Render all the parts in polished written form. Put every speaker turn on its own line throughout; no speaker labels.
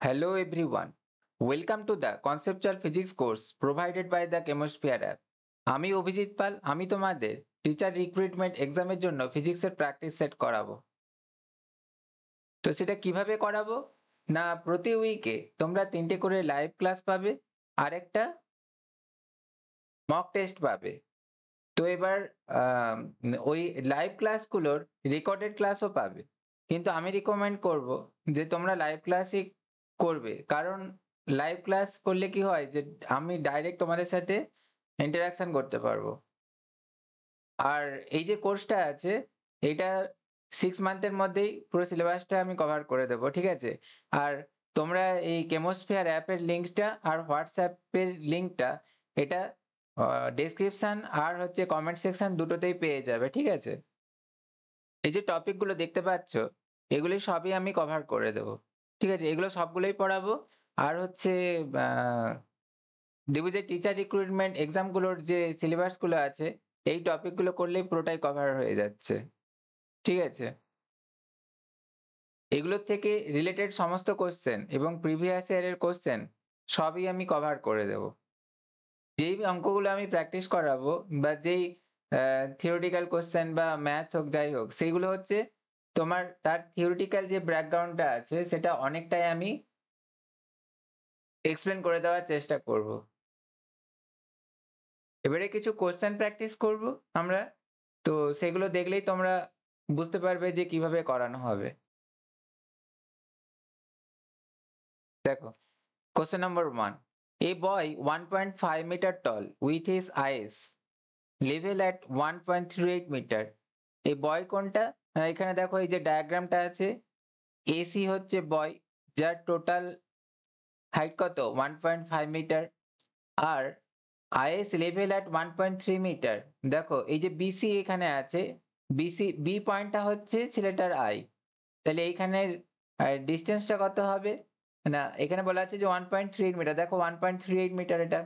Hello everyone. Welcome to the Conceptual Physics course provided by the Chemosphere app. আমি অভিজিৎ পাল, আমি তোমাদের teacher recruitment এক্সামের জন্য ফিজিক্সের প্র্যাকটিস সেট করাবো। তো সেটা কিভাবে করাবো? না, প্রতি উইকে তোমরা 3টে করে লাইভ ক্লাস পাবে আর একটা মক টেস্ট পাবে। তো এবার ওই লাইভ ক্লাসগুলোর রেকর্ডেড ক্লাসও পাবে, কিন্তু আমি রিকমেন্ড করব যে তোমরা লাইভ ক্লাসই করবে, কারণ লাইভ ক্লাস করলে কি হয় যে আমি ডাইরেক্ট তোমাদের সাথে ইন্টারাকশন করতে পারবো। আর এই যে কোর্সটা আছে এটা 6 মান্থের মধ্যেই পুরো সিলেবাসটা আমি কভার করে দেবো, ঠিক আছে? আর তোমরা এই কেমোস্ফিয়ার অ্যাপের লিঙ্কটা আর হোয়াটসঅ্যাপের লিঙ্কটা এটা ডেসক্রিপশন আর হচ্ছে কমেন্ট সেকশন দুটোতেই পেয়ে যাবে, ঠিক আছে? এই যে টপিকগুলো দেখতে পাচ্ছ এগুলি সবই আমি কভার করে দেবো, ঠিক আছে? এগুলো সবগুলোই পড়াবো। আর হচ্ছে দেবো যে টিচার রিক্রুটমেন্ট এক্সামগুলোর যে সিলেবাসগুলো আছে এই টপিকগুলো করলেই পুরোটাই কভার হয়ে যাচ্ছে, ঠিক আছে? এগুলোর থেকে রিলেটেড সমস্ত কোশ্চেন এবং প্রিভিয়াস ইয়ারের কোশ্চেন সবই আমি কভার করে দেব। যেই অঙ্কগুলো আমি প্র্যাকটিস করাবো বা যেই থিওরিটিক্যাল কোশ্চেন বা ম্যাথ হোক যাই হোক সেইগুলো হচ্ছে তোমার তার থিওরিটিক্যাল যে ব্যাকগ্রাউন্ডটা আছে সেটা অনেকটাই আমি এক্সপ্লেন করে দেওয়ার চেষ্টা করব। এবারে কিছু কোশ্চেন প্র্যাকটিস করব আমরা, তো সেগুলো দেখলেই তোমরা বুঝতে পারবে যে কিভাবে করানো হবে। দেখো, question number 1. A boy 1.5 meter tall with his eyes level at 1.38 meter. এই বয় কোনটা? এখানে দেখো এই যে ডায়াগ্রামটা আছে, AC হচ্ছে বয় যার টোটাল হাইট কত 1.5 মিটার, আর IS লেভেল at 1.3 মিটার। দেখো এই যে BC এখানে আছে, BC বি পয়েন্টটা হচ্ছে ছেলেটার আই, তাহলে এইখানের ডিস্টেন্সটা কত হবে? না, এখানে বলা আছে যে 1.38 মিটার। দেখো 1.38 মিটার এটা।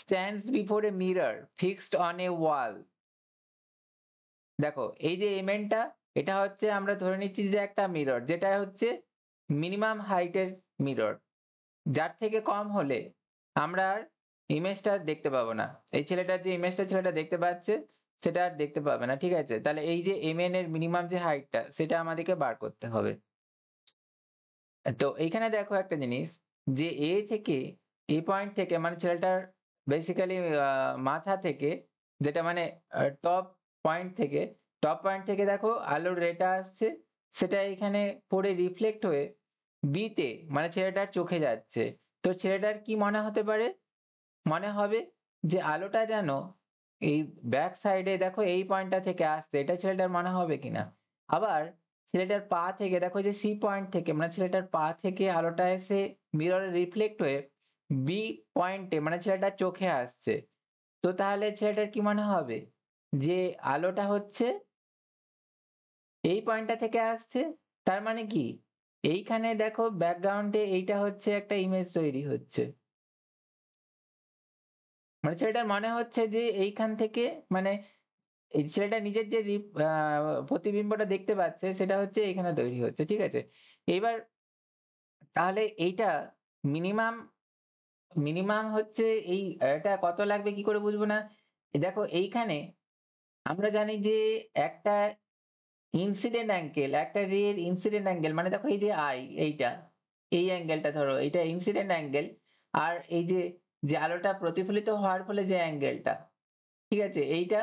stands before a mirror fixed on a wall. দেখো এই যে এমএনটা এটা হচ্ছে আমরা ধরে নিচ্ছি যে একটা মিরর, যেটা হচ্ছে মিনিমাম হাইটের মিরর, যার থেকে কম হলে আমরা আর ইমেজটা দেখতে পাবো না। এই ছেলেটার যে ইমেজটা ছেলেটা দেখতে পাচ্ছে সেটা আর দেখতে পাবে না, ঠিক আছে? তাহলে এই যে এমএন এর মিনিমাম যে হাইটটা সেটা আমাদেরকে বার করতে হবে। তো এইখানে দেখো একটা জিনিস, যে এ থেকে এ পয়েন্ট থেকে মানে ছেলেটার বেসিক্যালি মাথা থেকে, যেটা মানে টপ পয়েন্ট থেকে দেখো আলোর রেটা আসছে, সেটা এখানে পড়ে রিফ্লেক্ট হয়ে বিতে মানে ছেলেটার চোখে যাচ্ছে। তো ছেলেটার কি মনে হতে পারে? মনে হবে যে আলোটা যেন এই ব্যাক সাইডে দেখো এই পয়েন্টটা থেকে আসছে, এটা ছেলেটার মনে হবে কিনা? আবার ছেলেটার পা থেকে দেখো যে সি পয়েন্ট থেকে মানে ছেলেটার পা থেকে আলোটা এসে মিররে রিফ্লেক্ট হয়ে বি পয়েন্টে মানে ছেলেটার চোখে আসছে। তো তাহলে ছেলেটার কি মনে হবে? যে আলোটা হচ্ছে এই পয়েন্টটা থেকে আসছে। তার মানে কি এইখানে দেখো ব্যাকগ্রাউন্ডে এইটা হচ্ছে একটা ইমেজ তৈরি হচ্ছে, মানে ছেলেটার মনে হচ্ছে যে এইখান থেকে মানে এই ছেলেটা নিজের যে প্রতিবিম্বটা দেখতে পাচ্ছে সেটা হচ্ছে এখানে তৈরি হচ্ছে, ঠিক আছে? এবার তাহলে এইটা মিনিমাম মিনিমাম হচ্ছে এই এটা কত লাগবে কি করে বুঝবো না? দেখো এইখানে আমরা জানি যে একটা ইনসিডেন্ট অ্যাঙ্গেল, একটা রে এর ইনসিডেন্ট অ্যাঙ্গেল মানে দেখো এই যে এইটা, এই অ্যাঙ্গেলটা ধরো এটা ইনসিডেন্ট অ্যাঙ্গেল, আর এই যে আলোটা প্রতিফলিত হওয়ার ফলে যে অ্যাঙ্গেলটা, ঠিক আছে? এইটা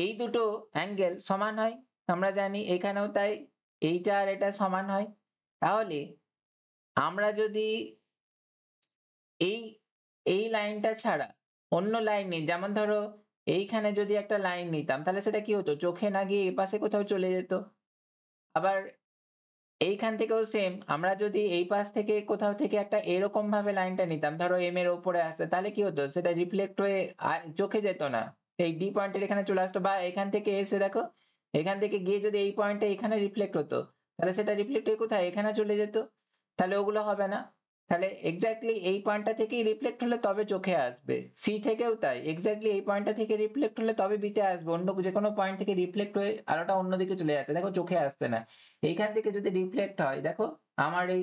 এই দুটো অ্যাঙ্গেল সমান হয়, আমরা জানি এখানেও তাই এইটা আর এটা সমান হয়। তাহলে আমরা যদি এই এই লাইনটা ছাড়া অন্য লাইন নিই, যেমন ধরো এইখানে যদি একটা লাইন নিতাম তাহলে সেটা কি হতো? চোখে না গিয়ে এপাশে কোথাও চলে যেত। আবার এইখান থেকেও সেম, আমরা যদি এই পাশ থেকে কোথাও থেকে একটা এরকম ভাবে লাইনটা নিতাম, ধরো এম এর উপরে আসছে, তাহলে কি হতো? সেটা রিফ্লেক্ট হয়ে চোখে যেত না, এই ডি পয়েন্টের এখানে চলে আসতো, বা এখান থেকে এসে দেখো এখান থেকে গিয়ে যদি এই পয়েন্টে এখানে রিফ্লেক্ট হতো তাহলে সেটা রিফ্লেক্ট হয়ে কোথায়? এখানে চলে যেত। তাহলে ওগুলো হবে না। তাহলে এক্স্যাক্টলি এই পয়েন্টটা থেকেই রিফ্লেক্ট হলে তবে চোখে আসবে। সি থেকেও তাই, এক্স্যাক্টলি এই পয়েন্টটা থেকে রিফ্লেক্ট হলে তবে বিতে আসবে। অন্য যে কোনো পয়েন্ট থেকে রিফ্লেক্ট হয়ে আলোটা অন্যদিকে চলে যাচ্ছে, দেখো চোখে আসছে না। এইখান থেকে যদি রিফ্লেক্ট হয় দেখো আমার এই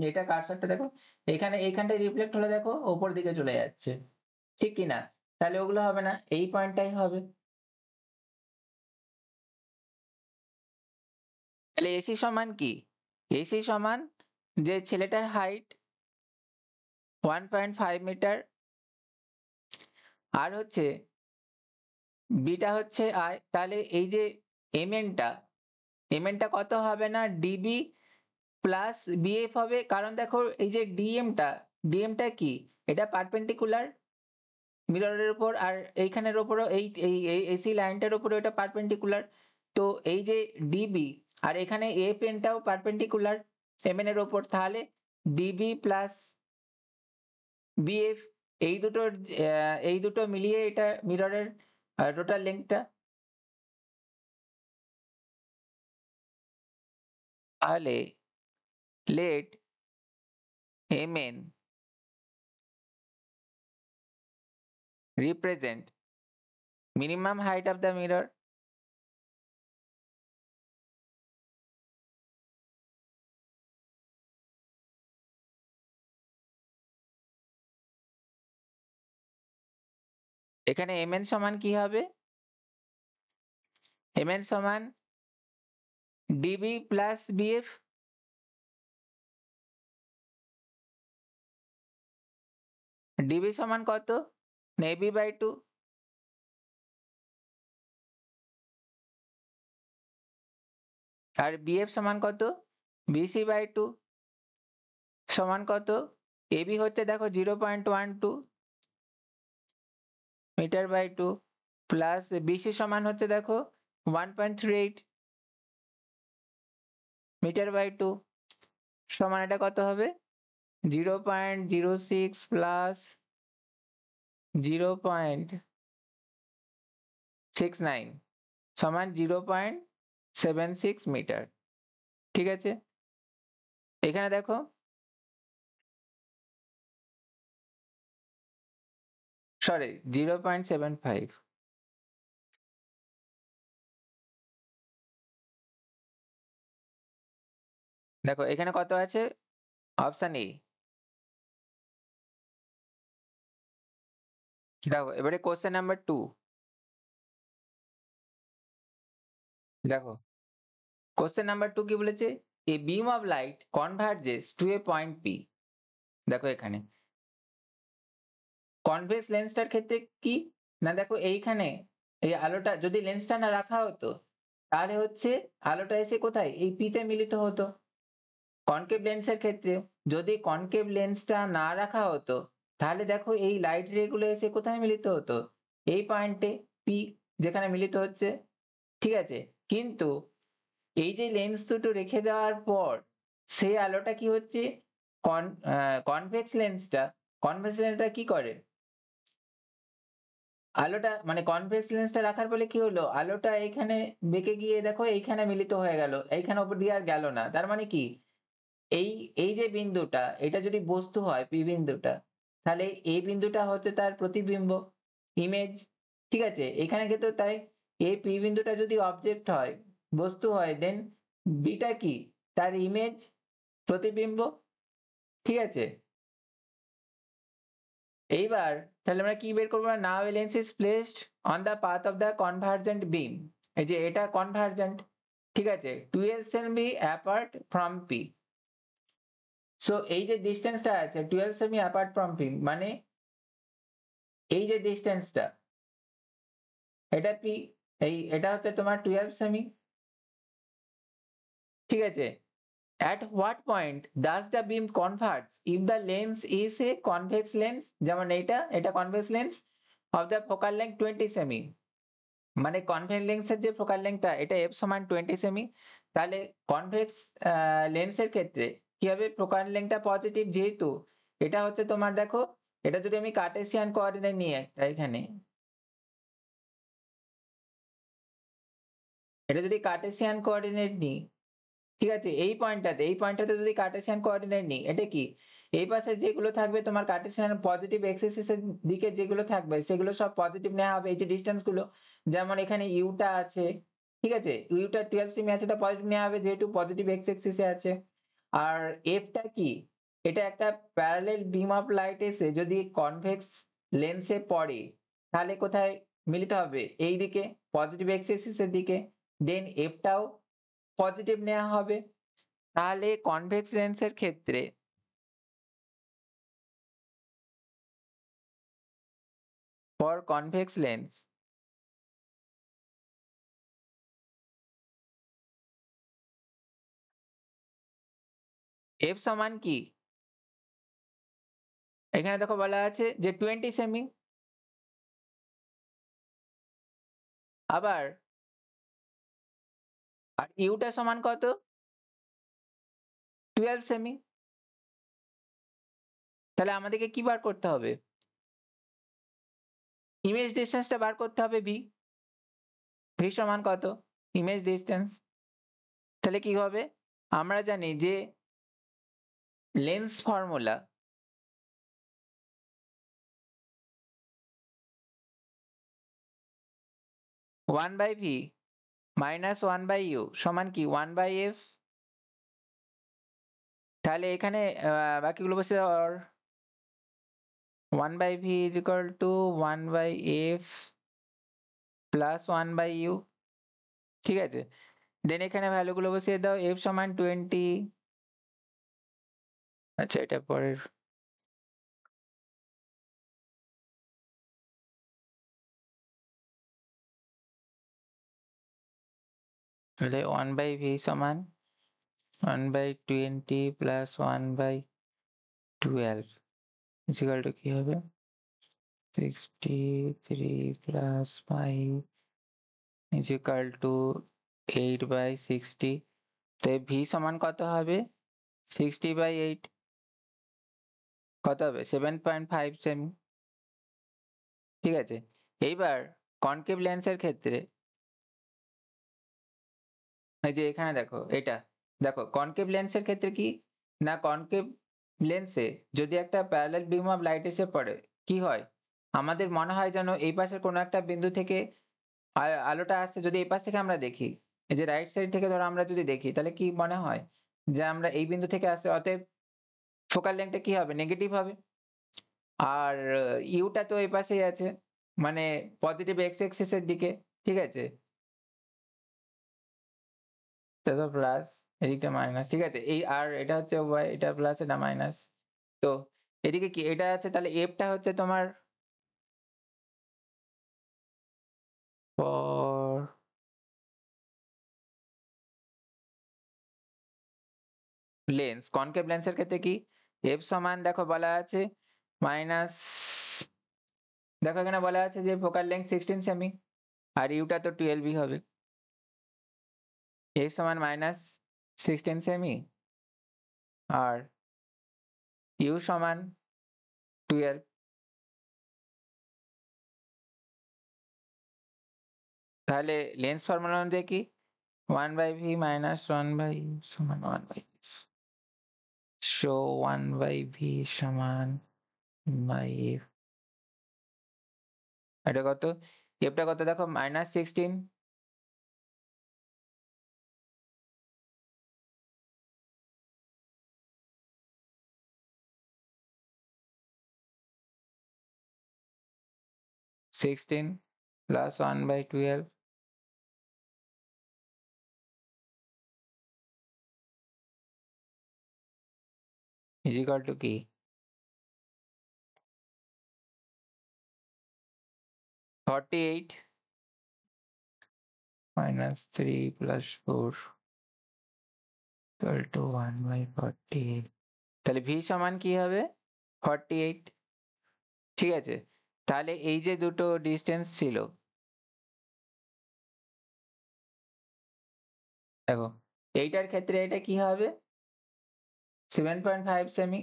এটা কার্সারটা দেখো এইখানটায় রিফ্লেক্ট হলে দেখো ওপর দিকে চলে যাচ্ছে। ঠিক কি না? তাহলে ওগুলো হবে না। এই পয়েন্টটাই হবে। তাহলে AC সমান কি? AC সমান যে ছেলেটার হাইট 1.5 মিটার আর হচ্ছে বিটা হচ্ছে I, তাহলে এই যে mn টা কত হবে না ডিবি প্লাস বিএফ হবে, কারণ দেখো এই যে ডিএমটা কি, এটা পারপেন্ডিকুলার মিররের উপর, আর এইখানের ওপরও এই এসি লাইনটার উপরে এটা পারপেন্ডিকুলার। তো এই যে ডিবি আর এখানে এফ এনটাও পারপেন্ডিকুলার এমএন এর ওপর, তাহলে ডিবি প্লাস বিএফ এই দুটো মিলিয়ে এটা মিররের টোটাল লেন্থটা। তাহলে let mn represent minimum height of the mirror. এখানে mn সমান কি হবে? mn সমান ডিবি প্লাস বিএফ। ডিবি সমান কত? AB by 2। আর বিএফ সমান কত? বিসি বাই 2 সমান কত? এবি হচ্ছে দেখো 0.12 মিটার বাই 2 প্লাস বিসি সমান হচ্ছে দেখো 1.38 মিটার বাই 2 সমান এটা কত হবে? 0.06 প্লাস 0.69 সমান 0.76 মিটার। ঠিক আছে, এখানে দেখো সরি 0.75। দেখো এখানে কত আছে? Option A. দেখো এবারে কোশ্চেন নাম্বার 2। দেখো কোশ্চেন নাম্বার 2 কি বলেছে? A beam of light converges to a point P. দেখো এখানে কনভেক্স লেন্সটার ক্ষেত্রে কি না, দেখো এইখানে এই আলোটা যদি লেন্সটা না রাখা হতো তাহলে হচ্ছে আলোটা এসে কোথায় এই পিতে মিলিত হতো। কনকেভ লেন্সের ক্ষেত্রে যদি কনকেভ লেন্সটা না রাখা হতো তাহলে দেখো এই লাইট রে গুলো এসে কোথায় মিলিত হতো? এই পয়েন্টে পি, যেখানে মিলিত হচ্ছে। ঠিক আছে, কিন্তু এই যে লেন্স দুটো রেখে দেওয়ার পর সেই আলোটা কি হচ্ছে কনভেক্স লেন্সটা কি করে? আলোটা মানে কনভেক্স লেন্সটা রাখার ফলে কি হলো, আলোটা এইখানে বেঁকে গিয়ে দেখো এইখানে মিলিত হয়ে গেল, এইখানে উপর দিয়ে আর গেল না। তার মানে কি এই এই যে বিন্দুটা এটা যদি বস্তু হয় পি বিন্দুটা, তাহলে এই বিন্দুটা হচ্ছে তার প্রতিবিম্ব ইমেজ। ঠিক আছে, এখানে কিন্তু তাই এই পি বিন্দুটা যদি অবজেক্ট হয় বস্তু হয়, দেন বিটা কি তার ইমেজ প্রতিবিম্ব। ঠিক আছে, এইবার তাহলে আমরা কি বের করবো? নাও a lens is placed on the path of the convergent beam। এই যে এটা কনভার্জেন্ট, ঠিক আছে, 12 semi apart from P. So এই যে ডিস্টেন্সটা আছে 12 সেমি অ্যাপার্ট ফ্রম পি, মানে এই যে ডিস্টেন্সটা এটা পি, এটা হচ্ছে তোমার 12 সেমি। ঠিক আছে, at what point does the beam converge if the lens is a convex lens? যেমন এটা convex lens of the focal length 20 semi, মানে কনভেক্স লেন্সের যে ফোকাল লেন্থটা এটা f সমান 20 সেমি। তাহলে কনভেক্স লেন্সের ক্ষেত্রে কি হবে? ফোকাল লেন্থটা পজিটিভ, যেহেতু এটা হচ্ছে তোমার দেখো এটা যদি আমি কার্টেসিয়ান কোঅর্ডিনেট নিয়ে এখানে এটা যদি কার্টেসিয়ান কোঅর্ডিনেট নিই, ঠিক আছে, এই পয়েন্টটাতে যদি কার্টেসিয়ান কোঅর্ডিনেট নিই, এটা কি এই পাশে যেগুলো থাকবে তোমার কার্টেসিয়ান পজিটিভ এক্স এক্সিসের দিকে যেগুলো থাকবে সেগুলো সব পজিটিভ নেওয়া হবে। এই যে ডিসটেন্স গুলো, যেমন এখানে ইউটা আছে, ঠিক আছে, ইউটা 12 সেমি আছে, এটা পজিটিভ নেওয়া হবে যেহেতু পজিটিভ এক্স এক্সিসে আছে। আর এফটা কি? এটা একটা প্যারালাল বিম অফ লাইট এসে যদি কনভেক্স লেন্সে পড়ে তাহলে কোথায় মিলিত হবে? এইদিকে পজিটিভ এক্স এক্সিসের দিকে। দেন এফটাও পজিটিভ নেওয়া হবে। তাহলে কনভেক্স লেন্সের ক্ষেত্রে ফর কনভেক্স লেন্স এফ সমান কি? এখানে দেখো বলা আছে যে 20 সেমি। আবার আর ইউটা সমান কত? 12 সেমি। তাহলে আমাদেরকে কি বার করতে হবে? ইমেজ ডিসটেন্সটা বার করতে হবে ভি। ভি সমান কত? Image distance. তাহলে কি হবে? আমরা জানি যে lens formula one by V minus one by U সমান কি? One by F. তাহলে এখানে বাকিগুলো বসে one by V is equal to one by F plus one by U. ঠিক আছে, দেন এখানে ভ্যালুগুলো বসিয়ে দাও। এফ সমান 20। আচ্ছা, এটা পরের। তাহলে ওয়ান বাই ভি সমান one by 20 plus one by 12 is equal to কি হবে? 63 plus 5 is equal to 8 by 60। তো ভি সমান কত হবে? 60 বাই 8 কত হবে? 7.5 সেমি। ঠিক আছে, এইবার কনকেভ লেন্সের ক্ষেত্রে এই যে এখানে দেখো, এটা দেখো কনকেভ লেন্সের ক্ষেত্রে কি না, কনকেভ লেন্সে যদি একটা প্যারালাল বিম অফ লাইট এসে পড়ে কি হয়? আমাদের মনে হয় যেন এই পাশের কোনো একটা বিন্দু থেকে আলোটা আসছে। যদি এই পাশ থেকে আমরা দেখি, এই যে রাইট সাইড থেকে ধরো আমরা যদি দেখি, তাহলে কি মনে হয় যে আমরা এই বিন্দু থেকে আসছে, অতএব ফোকাল লেংথটা কি হবে? নেগেটিভ হবে। আর ইউটা তো এই পাশেই আছে, মানে পজিটিভ এক্স এক্সিস এর দিকে। ঠিক আছে, এটা তো প্লাস, এদিকটা মাইনাস। ঠিক আছে, এই আর এটা হচ্ছে ওয়াই, এটা প্লাস এটা মাইনাস। তো এদিকে কি এটা আছে, তাহলে এফটা হচ্ছে তোমার ফর লেন্স। কনকেভ লেন্সের ক্ষেত্রে কি এফ সমান দেখো বলা আছে মাইনাস, দেখো এখানে বলা আছে যে ফোকাল লেন্থ 16 সেমি আর ইউটা তো 12 হবে। এফ সমান মাইনাস 16 সেমি আর ইউ সমান 12। তাহলে লেন্স ফর্মুলা অনুযায়ী কি? 1 by V minus 1 by U সমান 1 বাই সো 1 বাই ভি সমান বাই এফ। এটা কত? এফটা কত দেখো? Minus 16। 16 plus 1 by 12 is equal to কি? 48 minus 3 plus 4 equal to 1 by 48। তাহলে ভি সমান কি হবে? 48। ঠিক আছে, তাহলে এই যে দুটো ডিস্টেন্স ছিল, দেখো এইটার ক্ষেত্রে এটা কি হবে? 7.5 সেমি।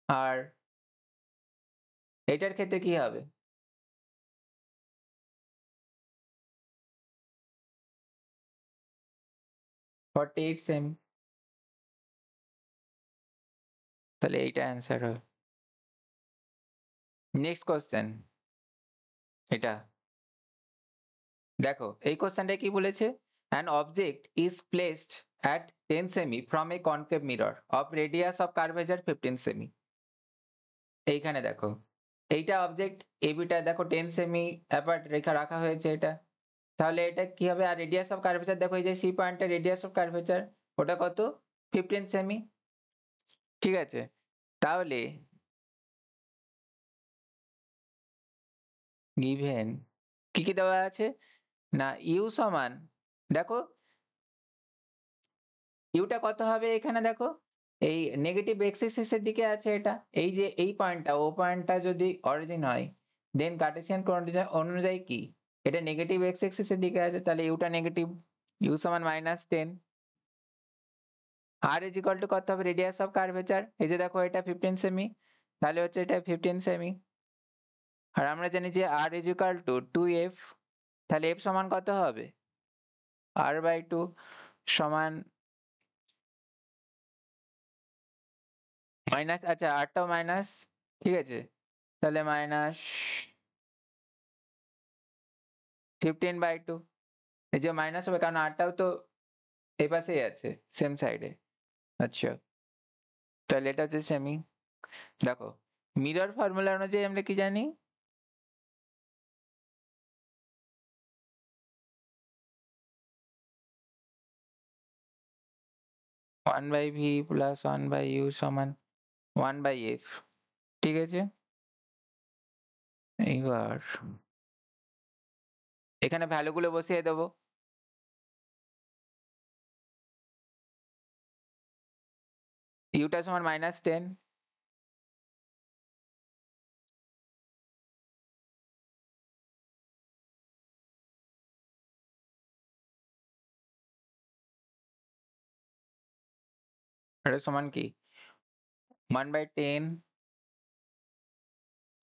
আর এটার ক্ষেত্রে কি হবে? 48 সেমি। তাহলে এইটা অ্যান্সার হবে। নেক্সট কোশ্চেন, এটা দেখো এই কোশ্চেনটা কি বলেছে an object is placed at 10 semi from a concave mirror of radius of curvature 15 semi. এইখানে দেখো এইটা অবজেক্ট এবিটা দেখো 10 সেমি অ্যাপার্ট রেখা রাখা হয়েছে এটা, তাহলে এটা কি হবে? আর রেডিয়াস অফ কার্ভেচার দেখো, এই যে সি পয়েন্টের রেডিয়াস অফ কার্ভেচার ওটা কত? 15 সেমি। ঠিক আছে, তাহলে গিভেন কি কি দেওয়া আছে না, ইউ সমান দেখো ইউটা কত হবে এখানে দেখো, এই নেগেটিভ এক্স এক্সিসের দিকে আছে এটা, এই যে এই পয়েন্টটা ও পয়েন্টটা যদি অরিজিন হয় দেন কার্টেসিয়ান কোঅর্ডিনেট অনুযায়ী কি এটা নেগেটিভ এক্স এক্সিসের দিকে আছে, তাহলে ইউটা নেগেটিভ, ইউ সমান -10। আর ইজ ইকুয়াল টু কত হবে? রেডিয়াস অফ কার্ভেচার, এই যে দেখো এটা 15 সেমি, তাহলে হচ্ছে এটা 15 সেমি। আর আমরা জানি যে আর ইজ ইকুয়াল টু 2f, তাহলে f সমান কত হবে? r/2 সমান মাইনাস, আচ্ছা আরটাও মাইনাস, ঠিক আছে, তাহলে -15/2, এই যে মাইনাস হবে কারণ আরটাও তো এই পাশেই আছে সেম সাইডে। আচ্ছা, তাহলে এটা হচ্ছে সেমি। দেখো মিরর ফর্মুলা অনুযায়ী আমরা কি জানি? One by V plus one by U সমান 1/f, ঠিক আছে। এইবার এখানে ভ্যালুগুলো বসিয়ে দেবো। ইউটা সমান -10, এটা সমান কি 1/10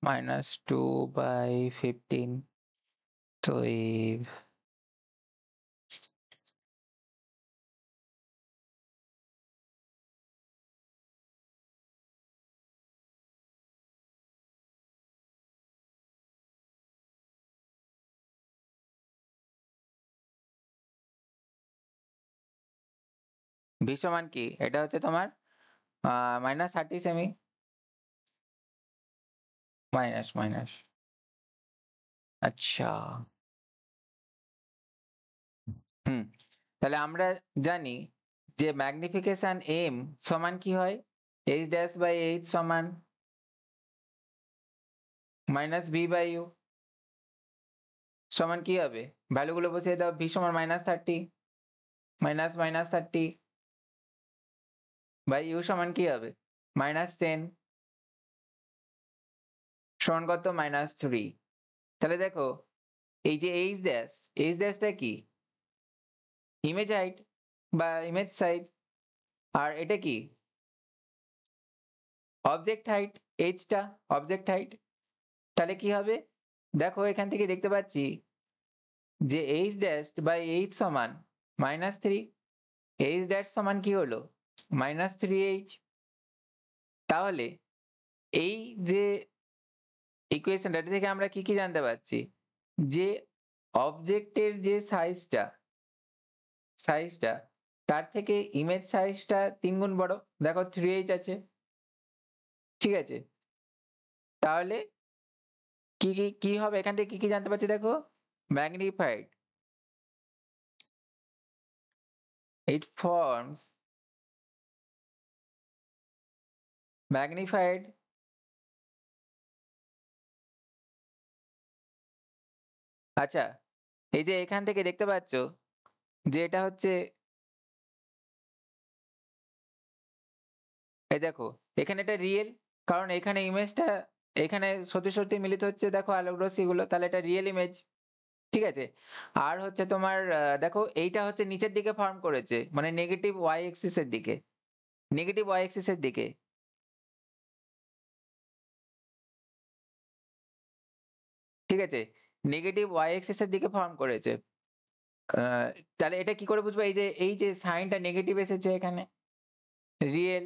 -2/15, তো এই ভি সমান কি, এটা হচ্ছে তোমার -30 সেমি, মাইনাস মাইনাস। আচ্ছা, হুম, তাহলে আমরা জানি যে ম্যাগনিফিকেশন এম সমান কি হয়? h'/h সমান -v/u সমান কি হবে? ভ্যালুগুলো বসিয়ে দাও, ভি সমান -30 -30 বাই ইউ সমান কি হবে? -10 সমান কত? -3। তাহলে দেখো এই যে এইচ ড্যাশটা কি? ইমেজ হাইট বা ইমেজ সাইজ, আর এটা কি? অবজেক্ট হাইট, এইচটা অবজেক্ট হাইট। তাহলে কি হবে? দেখো এখান থেকে দেখতে পাচ্ছি যে এইচ ড্যাশ বাই এইচ সমান -3, এইচ ড্যাশ সমান কি হলো? -3h। তাহলে এই যে ইকুয়েশনটা, এটা থেকে আমরা কি কি জানতে পারছি? যে অবজেক্টের যে সাইজটা তার থেকে ইমেজ সাইজটা 3 গুণ বড়, দেখো 3h আছে, ঠিক আছে। তাহলে কি হবে এখান থেকে কি কি জানতে পারছি দেখো? ম্যাগনিফাইড, it forms magnified আচ্ছা, এই যে এখান থেকে দেখতে পাচ্ছ যে এটা হচ্ছে, এই দেখো এখানে এটা রিয়েল, কারণ এখানে ইমেজটা এখানে সত্যি সত্যি মিলিত হচ্ছে, দেখো আলোক রশ্মি গুলো, তাহলে এটা রিয়েল ইমেজ, ঠিক আছে। আর হচ্ছে তোমার দেখো এইটা হচ্ছে নিচের দিকে ফর্ম করেছে, মানে নেগেটিভ ওয়াই এক্সিস এর দিকে, নেগেটিভ ওয়াই এক্সিস এর দিকে, ঠিক আছে, নেগেটিভ ওয়াই এক্সিস এর দিকে ফর্ম করেছে। আহ, তাহলে এটা কি করে বুঝবো? এই যে সাইনটা নেগেটিভ এসেছে এখানে, রিয়েল।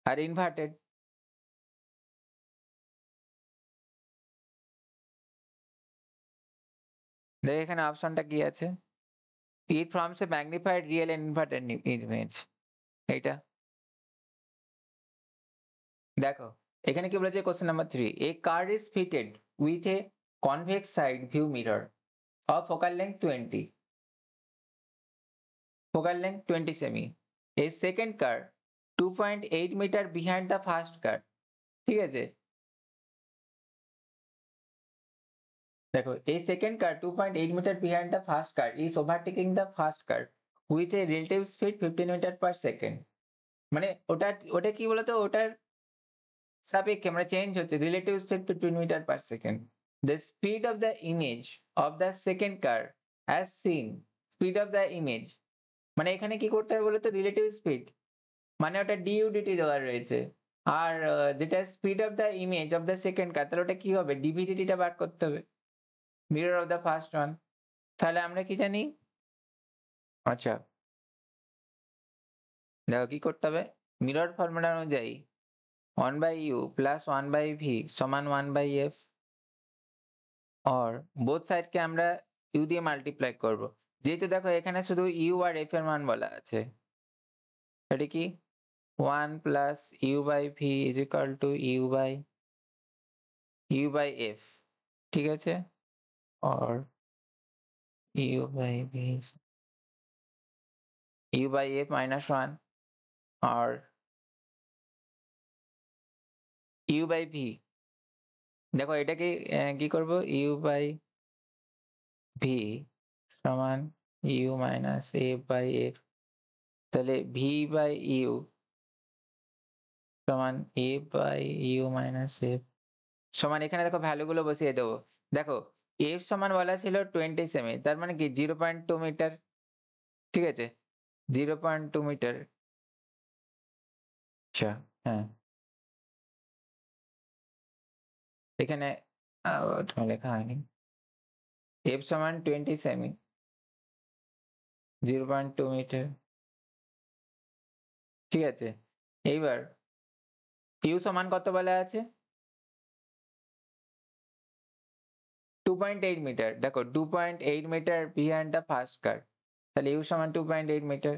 আর ইনভার্টেড, দেখ এখানে অপশনটা কি আছে? It forms a magnified real and inverted image. এইটা। দেখো, এখানে কি বলেছে question number 3 A car is fitted with a convex side view mirror of focal length 20. Focal length 20 semi. A second car 2.8 meter behind the first car. ঠিক আছে? দেখো, a second car 2.8 meter behind the first car is overtaking the first car with a relative speed 15 meter per second. মানে ওটা কি বলতো, ওটার সাপেক্ষে মানে চেঞ্জ হচ্ছে relative speed 15 metre per second. The speed of the image of the second car as seen, speed of the image মানে এখানে কি করতে হবে বলতো, রিলেটিভ স্পিড মানে ওটা ডিইউডিটি দেওয়া রয়েছে। আর যেটা speed of the image of the second car, তাহলে ওটা কি হবে, ডিভিডিটিটা বার করতে হবে, mirror of the first one. তাহলে আমরা কি জানি, আচ্ছা দেখো কি করতে হবে, মিরর ফর্মুলা অনুযায়ী 1/u প্লাস 1/v সমান 1/f, or both side কে আমরা u দিয়ে মাল্টিপ্লাই করব। যেহেতু দেখো এখানে শুধু u আর f এর মান বলা আছে, এটা কি 1 plus u/v is equal to u/f, ঠিক আছে, or u/v u/f minus 1 or u/v, দেখো এটাকে কি করব, u/v সমান u minus f/f, তাহলে v/u সমান f/u minus f সমান, এখানে দেখো ভ্যালু গুলো বসিয়ে দেবো। দেখো f সমান বলা ছিল 20 সেমি, তার মানে কি 0.2 মিটার, ঠিক আছে, 0.2 মিটার। আচ্ছা, হ্যাঁ এখানে তোমার লেখা হয়নি, f সমান 20 সেমি, 0.2 মিটার, ঠিক আছে। এইবার u সমান কত বলা আছে, 2.8 মিটার। দেখো 2.8 মিটার বিহাইন্ড দ্য ফার্স্ট কার, তাহলে u সমান 2.8 মিটার।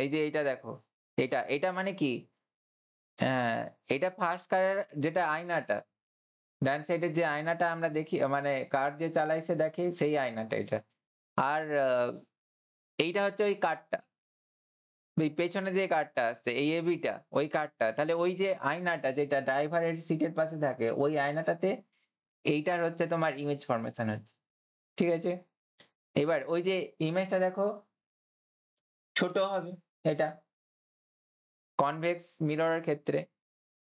এই যে এইটা দেখো, এটা মানে কি, হ্যাঁ এটা ফার্স্ট কারের যেটা আয়নাটা, ডান সাইডের যে আয়নাটা আমরা দেখি মানে কার যে চালায় সে দেখে, সেই আয়নাটা এটা। আর এইটা হচ্ছে ওই কারটা, ওই পেছনে যে কারটা আসছে এই এবিটা, ওই কারটা, তাহলে ওই যে আয়নাটা যেটা ড্রাইভারের সিটের পাশে থাকে, ওই আয়নাটাতে এইটার হচ্ছে তোমার ইমেজ ফরমেশন হচ্ছে, ঠিক আছে। এবার ওই যে ইমেজটা দেখো ছোট হবে, এটা কনভেক্স মিররের ক্ষেত্রে,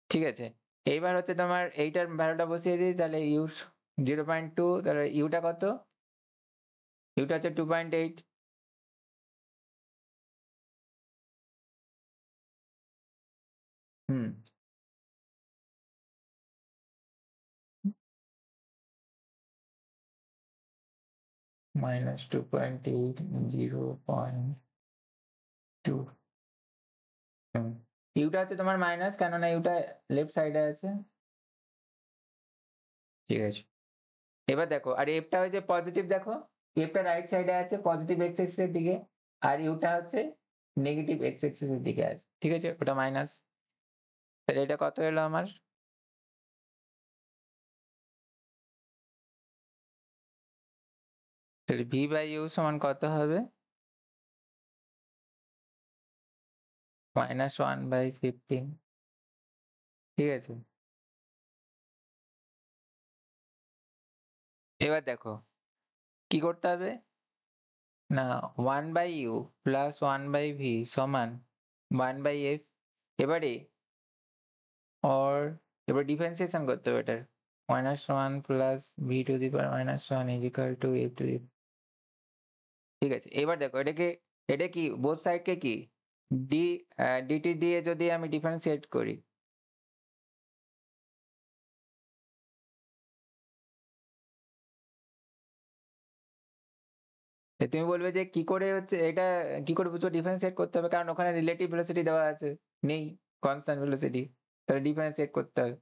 ঠিক আছে। এইবার হচ্ছে তোমার এইটার ভ্যালুটা বসিয়ে দিই, তাহলে ইউ 0.2, তাহলে ইউটা কত, ইউটা হচ্ছে 2.8, হুম minus 2.8, 0.2, ইউটা হচ্ছে তোমার মাইনাস, কেননা ইউটা লেফট সাইডে আছে, ঠিক আছে। এবার দেখো আর এফটা হচ্ছে পজিটিভ, দেখো এফটা রাইট সাইডে আছে পজিটিভ এক্স এক্সিসের দিকে, আর ইউটা হচ্ছে নেগেটিভ এক্স এক্সিসের দিকে আছে, ঠিক আছে, ওটা মাইনাস। তাহলে এটা কত এলো আমার, তাহলে v/u সমান কত হবে, -1/15, ঠিক আছে। এবার দেখো কি করতে হবে, না 1/u প্লাস 1/v সমান 1/f, এবারে or এবার ডিফারেন্সিয়েশন করতে হবে এটার, -1 plus v⁻−1 is equal to f to the, ঠিক আছে। এবার দেখো এটা কি বোথ সাইড কে কি dt দিয়ে যদি আমি ডিফারেন্সিয়েট করি, তুমি বলবে যে কি করে হচ্ছে এটা, কি করে বুঝবো ডিফারেন্সিয়েট করতে হবে, কারণ ওখানে রিলেটিভ ভেলোসিটি দেওয়া আছে, নেই কনস্ট্যান্ট ভেলোসিটি, তাহলে ডিফারেন্সিয়েট করতে হবে।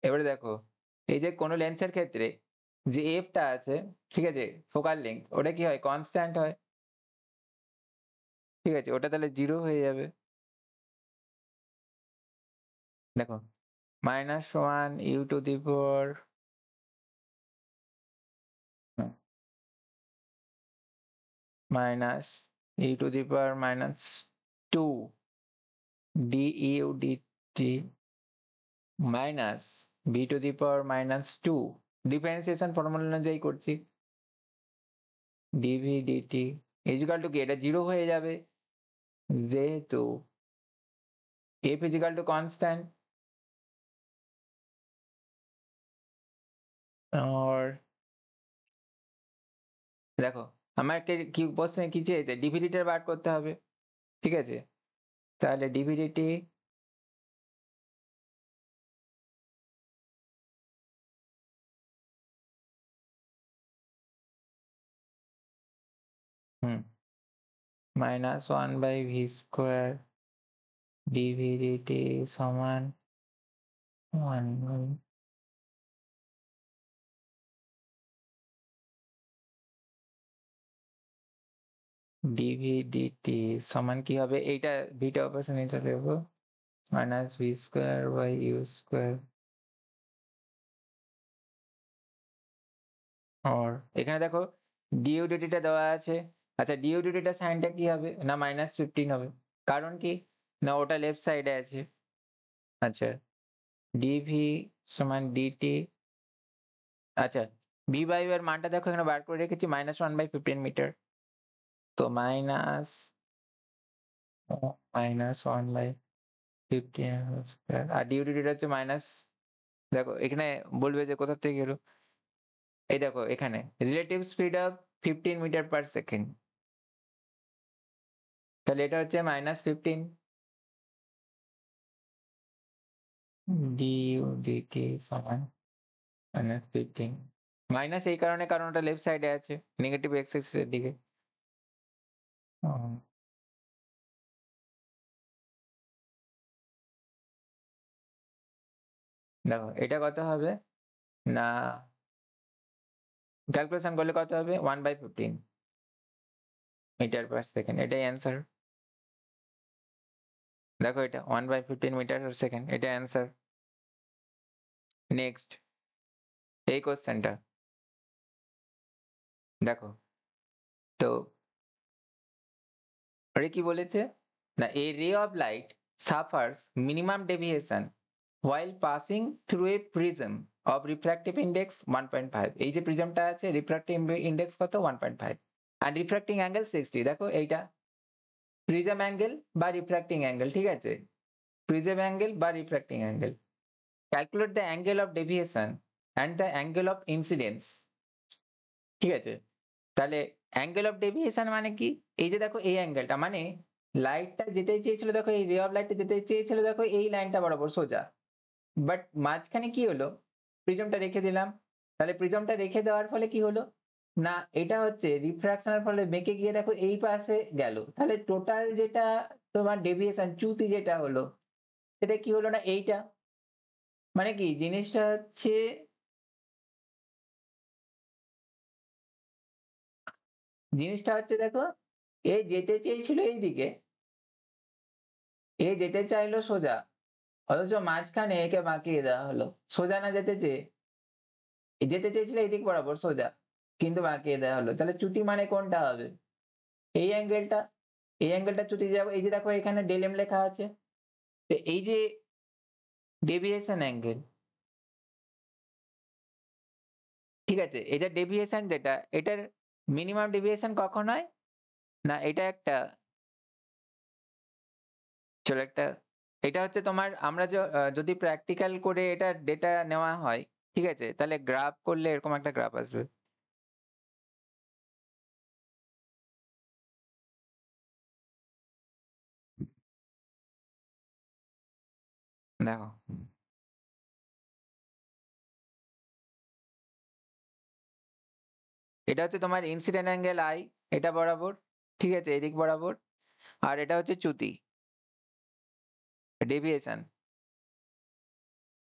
এবারে দেখো এই যে কোনো লেন্সের ক্ষেত্রে যে এফটা আছে, ঠিক আছে, ফোকাল লেংথ, ওটা কি হয়? কনস্ট্যান্ট হয়। ঠিক আছে, ওটা তাহলে 0 হয়ে যাবে। দেখো -1 U to the power minus U to the power -2 du dt minus b to the power -2 differentiation formula অনুযায়ী করছি, ডিভি ডিটি ইজিক্যাল টু কি? এটা 0 হয়ে যাবে যেহেতু এফ ইজিক্যাল টু কনস্ট্যান্ট। আর দেখো আমাকে কি প্রশ্নে কি চেয়েছে? ডিভিডিটা বার করতে হবে, ঠিক আছে? তাহলে ডিভিডিটি -1/v² ডিভিডিটি সমান 1 ডিভিডিটি সমান কি হবে? এইটা ভিটা অপারেশন এটা দেবো -v²/u²। আর এখানে দেখো ডিইউডিটিটা দেওয়া আছে। আচ্ছা ডিইউডিটিটা সাইনটা কি হবে? না -15 হবে। কারণ কি? না ওটা লেফট সাইডে আছে। আচ্ছা ডিভি সমান ডিটি। আচ্ছা v/u এর মানটা দেখো এখানে বার করে রেখেছি -1/15 মিটার। তো -1/15 আর ডিইউডিটিটা হচ্ছে মাইনাস। দেখো এখানে বলবে যে কোথা থেকে এলো? এই দেখো এখানে relative speed of 15 metre per second. তাহলে এটা হচ্ছে -15 ডিইউডিটি সমান -15 মাইনাস এই কারণে, কারণ ওটা লেফট সাইডে আছে নেগেটিভ এক্স এক্সিসের দিকে। ও, দেখো এটা কত হবে? না ক্যালকুলেশন করলে কত হবে? 1/15 মিটার পার সেকেন্ড, এটাই অ্যান্সার। দেখো এটা 1/15 মিটার পার সেকেন্ড, এটা অ্যান্সার। নেক্সট এই কোশ্চেনটা দেখো, তো আরে কি বলেছে? না a ray of light suffers minimum deviation while passing through a prism of refractive index 1.5। এই যে প্রিজমটা আছে রিফ্র্যাক্টিভ ইন্ডেক্স কত? 1.5 আর রিফ্র্যাক্টিং অ্যাঙ্গেল 60। দেখো এইটা প্রিজম অ্যাঙ্গেল বা রিফ্র্যাক্টিং অ্যাঙ্গেল, ঠিক আছে? প্রিজম অ্যাঙ্গেল বা refracting angle. Calculate the angle of deviation and the angle of incidence, ঠিক আছে? তাহলে অ্যাঙ্গেল অফ ডেভিয়েশন মানে কি? এই যে দেখো এই অ্যাঙ্গেলটা মানে লাইটটা যেতে চেয়েছিল, দেখো এই রে অফ লাইটটা যেতে চেয়েছিল দেখো এই লাইনটা বরাবর সোজা, বাট মাঝখানে কি হলো? প্রিজমটা রেখে দিলাম। তাহলে প্রিজমটা রেখে দেওয়ার ফলে কি হলো? না এটা হচ্ছে রিফ্রাকশনের ফলে বেঁকে গিয়ে দেখো এই পাশে গেল। তাহলে টোটাল যেটা তোমার ডেভিয়েশন চ্যুতি যেটা হলো, সেটা কি হলো? না এইটা মানে কি জিনিসটা হচ্ছে, জিনিসটা হচ্ছে দেখো এ যেতে চেয়েছিল এইদিকে, এ যেতে চাইলো সোজা, অথচ মাঝখানে একে বাঁকিয়ে দেওয়া হলো। সোজা না যেতে চেয়ে, যেতে চেয়েছিল এইদিক বরাবর সোজা, কিন্তু বাঁকিয়ে দেওয়া হলো। তাহলে চ্যুতি মানে কোনটা হবে? এই অ্যাঙ্গেলটা। এই অ্যাঙ্গেলটা চ্যুতি যাবে। এই যে দেখো এখানে ডেল এম লেখা আছে। তো এই যে ডেভিয়েশন অ্যাঙ্গেল, ঠিক আছে? এটা ডেভিয়েশন যেটা, এটার মিনিমাম ডেভিয়েশন কখন হয়? না এটা একটা, চলো একটা, এটা হচ্ছে তোমার আমরা যদি প্র্যাকটিক্যাল করে এটা ডেটা নেওয়া হয়, ঠিক আছে? তাহলে গ্রাফ করলে এরকম একটা গ্রাফ আসবে। দেখো এটা হচ্ছে তোমার ইনসিডেন্ট অ্যাঙ্গেল আই, এটা বরাবর, ঠিক আছে, এদিক বরাবর। আর এটা হচ্ছে চ্যুতি, ডেভিয়েশন।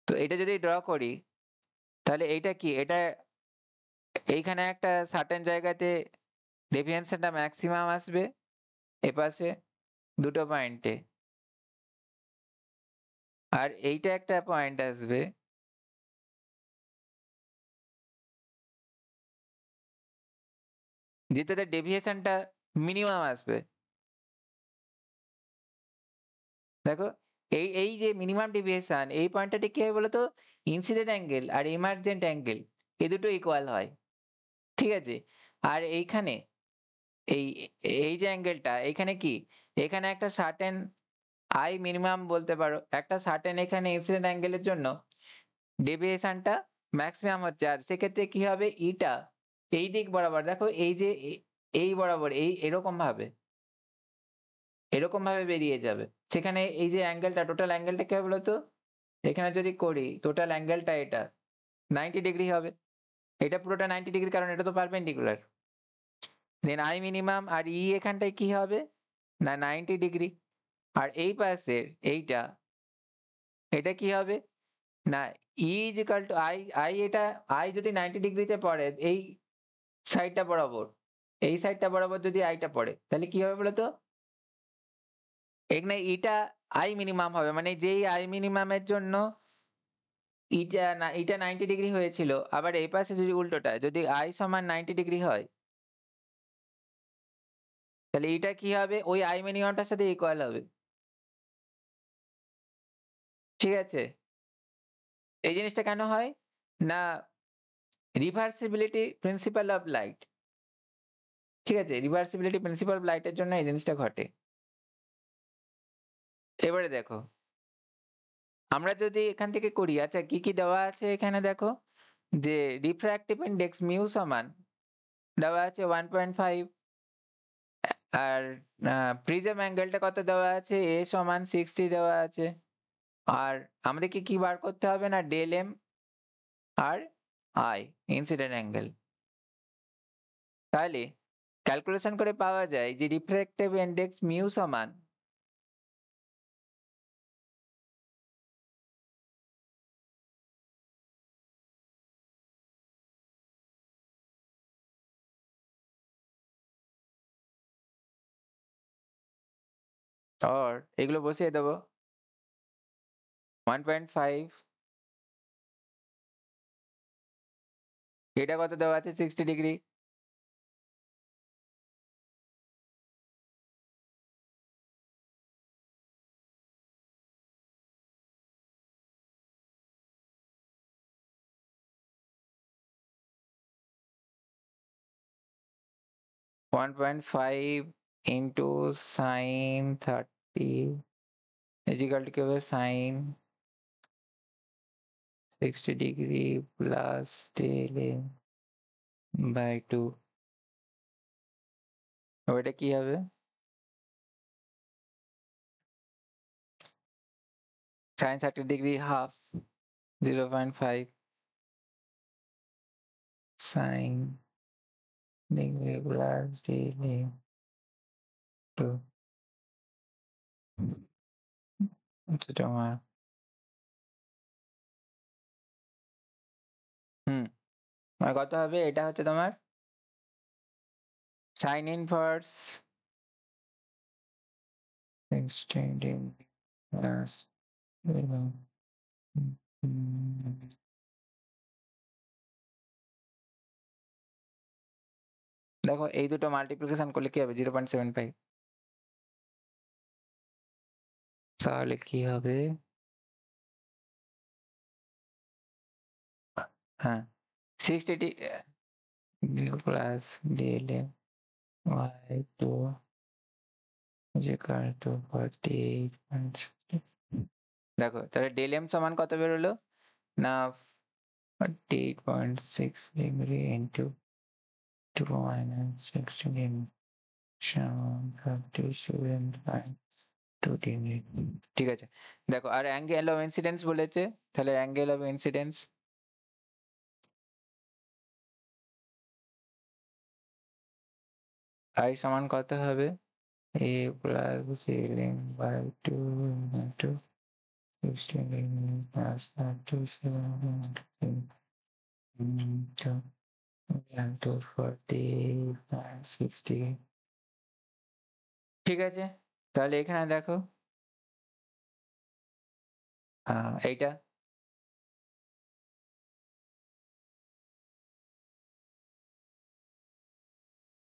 তো এটা যদি ড্র করি তাহলে এইটা কি? এটা এইখানে একটা সার্টেন জায়গাতে ডেভিয়েশনটা ম্যাক্সিমাম আসবে এপাশে দুটো পয়েন্টে। আর এইটা একটা পয়েন্ট আসবে যেটাতে ডেভিয়েশনটা মিনিমাম আসবে। দেখো এই যে মিনিমাম ডেভিয়েশন এই পয়েন্টটাতে কি হয় বলতো? ইনসিডেন্ট অ্যাঙ্গেল আর ইমার্জেন্ট অ্যাঙ্গেল এই দুটো ইকুয়াল হয়। ঠিক আছে? আর এইখানে এই এই যে অ্যাঙ্গেলটা এখানে কি? এখানে একটা সার্টেন আই মিনিমাম বলতে পারো। একটা সার্টেন এখানে ইনসিডেন্ট অ্যাঙ্গেলের জন্য ডেভিয়েশনটা ম্যাক্সিমাম হচ্ছে। আর সেক্ষেত্রে কি হবে? ইটা এই দিক বরাবর দেখো এই যে এই বরাবর এরকম ভাবে বেরিয়ে যাবে। সেখানে এই যে অ্যাঙ্গেলটা টোটাল অ্যাঙ্গেলটা কি হবে বলতো? এখানে যদি করি টোটাল অ্যাঙ্গেলটা এটা 90 ডিগ্রি হবে। এটা পুরোটা 90 ডিগ্রি কারণ এটা তো পারপেন্ডিকুলার। দেন আই মিনিমাম আর ই এখানটায় কি হবে? না 90 ডিগ্রি। আর এই পাশের এইটা এটা কি হবে? না ই ইজ ইকুয়াল টু আই এটা আই যদি 90 ডিগ্রিতে পড়ে এই সাইডটা বরাবর এই সাইডটা বরাবর যদি আইটা পড়ে তাহলে কি হবে বলতো? এখানে ইটা আই মিনিমাম হবে মানে যেই আই মিনিমামের জন্য এটা 90 ডিগ্রি হয়েছিল আবার এই পাশে যদি উল্টোটা যদি আই সমান 90 ডিগ্রি হয় তাহলে এটা কি হবে? ওই আই মিনিমামটার সাথে ইকুয়াল হবে। ঠিক আছে? এই জিনিসটা কেন হয়? না রিভার্সিবিলিটি প্রিন্সিপাল অফ লাইট। ঠিক আছে? রিভার্সিবিলিটি প্রিন্সিপাল অফ লাইটের জন্য এই জিনিসটা ঘটে। এবারে দেখো আমরা যদি এখান থেকে করি আচ্ছা কি দেওয়া আছে এখানে দেখো যে রিফ্র্যাক্টিভ ইনডেক্স মিউ সমান দেওয়া আছে 1.5 আর প্রিজম অ্যাঙ্গেলটা কত দেওয়া আছে? এ সমান 60 দেওয়া আছে। আর আমাদেরকে কি বার করতে হবে? না ডেল এম আর আই ইনসিডেন্ট অ্যাঙ্গেল। তাহলে ক্যালকুলেশন করে পাওয়া যায় যে রিফ্র্যাক্টিভ ইনডেক্স মিউ সমান এগুলো বসিয়ে দেবো 1.5 এটা কত দেওয়া আছে? 60 degree. 1.5 into sine 30 is equal to কি হবে? সাইন 60 ডিগ্রি প্লাস টেল এম বাই 2। ওইটা কি হবে? Sine 30 degree half 0.5 sine degree plus টেল এম 2 আচ্ছা তোমার আর কত হবে? এটা হচ্ছে তোমার সাইন ইনভার্স 60 ডিগ্রি প্লাস দেখো এই দুটো মাল্টিপ্লিকেশন করলে কি হবে? 0.75। তাহলে কি হবে? হ্যাঁ 60 degree plus del M by 2 equal to 48। দেখো তাহলে ডেল এম সমান কত বেরোলো? না 48.6 ডিগ্রি ইন্টু 2 minus 60 ডিগ্রি সমান 57.2 ডিগ্রি। ঠিক আছে দেখো আর অ্যাঙ্গেল অফ ইনসিডেন্স বলেছে তাহলে অ্যাঙ্গেল অফ ইনসিডেন্স আই সমান কত হবে? A plus Z by 2 into 16 plus 27 240 60 ঠিক আছে। তাহলে এখানে দেখো এইটা।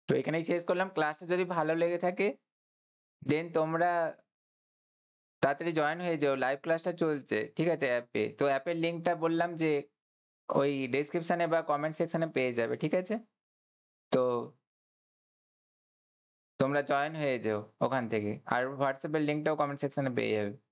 তো এখানেই শেষ করলাম। ক্লাসটা যদি ভালো লেগে থাকে দেন তোমরা তাড়াতাড়ি জয়েন হয়ে যেও। লাইভ ক্লাসটা চলছে। ঠিক আছে? অ্যাপে। তো অ্যাপের লিঙ্কটা বললাম যে ওই ডেসক্রিপশনে বা কমেন্ট সেকশনে পেয়ে যাবে। ঠিক আছে? তো তোমরা জয়েন হয়ে যেও ওখান থেকে। আর WhatsApp এর লিঙ্কটাও কমেন্ট সেকশনে পেয়ে যাবে।